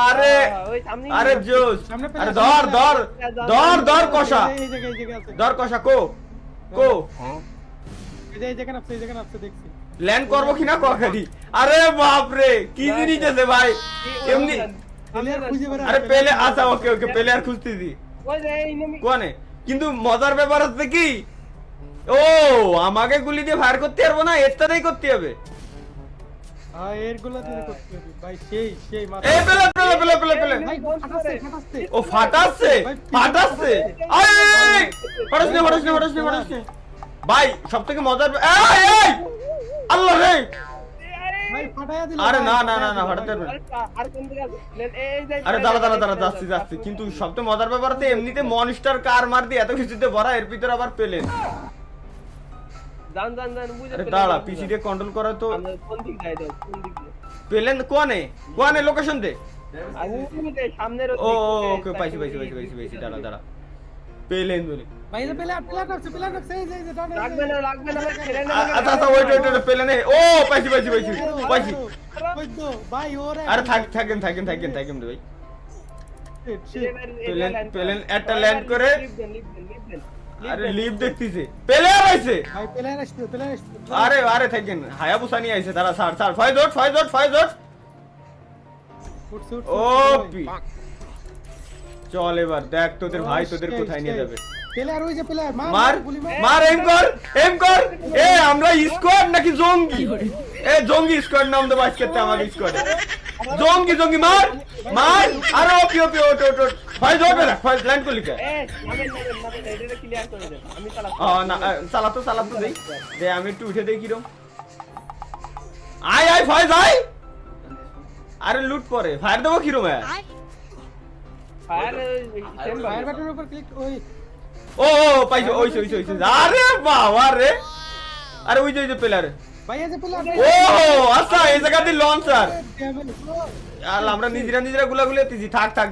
আরে আরে জোস আরে ধর ধর ধর ধর কষা ধর কষা কো কো ল্যান্ড করবো কিনা কখানি আরে বাপ রে কি জিনিস আছে ভাই এমনি আরে পেলে আচ্ছা ওকে ওকে পেলে আর খুঁজতেছি কোনে কিন্তু মজার ব্যাপার হচ্ছে কি ও আমাকে গুলি দিয়ে ফায়ার করতে পারবো না এরটাতেই করতে হবে ও ফাটাচ্ছে ফাটাচ্ছে ভাই সব থেকে মজার আল্লাহ রে আরে না না না না ফাটাতে পারবে আরে দাঁড়া দাঁড়া দাঁড়া যাচ্ছি যাচ্ছি কিন্তু সবচেয়ে মজার ব্যাপার হচ্ছে এমনিতে মনস্টার কার মার দিয়ে এত কিছুতে ভরা এর ভিতরে আবার পেলেন দাঁড়া পিসি দিয়ে কন্ট্রোল করা তো পেলেন কোনে কোনে লোকেশন দে ও ওকে পাইছি পাইছি পাইছি পাইছি পাইছি দাঁড়া দাঁড়া পেলেন বলে আচ্ছা আচ্ছা ওয়েট ওয়েট পেলেন ও পাইছি পাইছি পাইছি পাইছি আরে থাকেন থাকেন থাকেন থাকেন ভাই পেলেন পেলেন একটা ল্যান্ড করে আরে লিভ দেখতেছে প্লেয়ার আইছে ভাই প্লেয়ার আসছে প্লেয়ার আসছে আরে আরে থাকেন হায়াবুসা নিয়ে আইছে তারা স্যার স্যার ফাইজট ফাইজট ফাইজট ওপি চল এবার দেখ তোদের ভাই তোদের কোথায় নিয়ে যাবে প্লেয়ার ওই যে প্লেয়ার মার মার এম কর এ আমরা স্কোয়াড নাকি জঙ্গি এ জঙ্গি স্কোয়াড নাম দেব আজকে আমাদের স্কোয়াডে জঙ্গি জঙ্গি মার মার আরে ওপি ওপি ওট ওট ওট ফাইজট না ফাইজ ল্যান্ড করলি কে এটা ক্লিয়ার করে দে আমি না চালাতো দেই দে আমি একটু উঠে দেই কিরম আয় আয় ফাইজ আয় আরে লুট পরে ফায়ার দেবো কিরম ফায়ার বাটনের উপর ক্লিক ওই ও পাইছো ওইছে ওইছে ওইছে আরে বাবা রে আরে ওই যে প্লেয়ার ভাই এই যে প্লেয়ার ও আচ্ছা এই জায়গা দিয়ে লঞ্চার আল্লাহ আমরা নিজেরা নিজেরা গুলাগুলি দিছি থাক থাক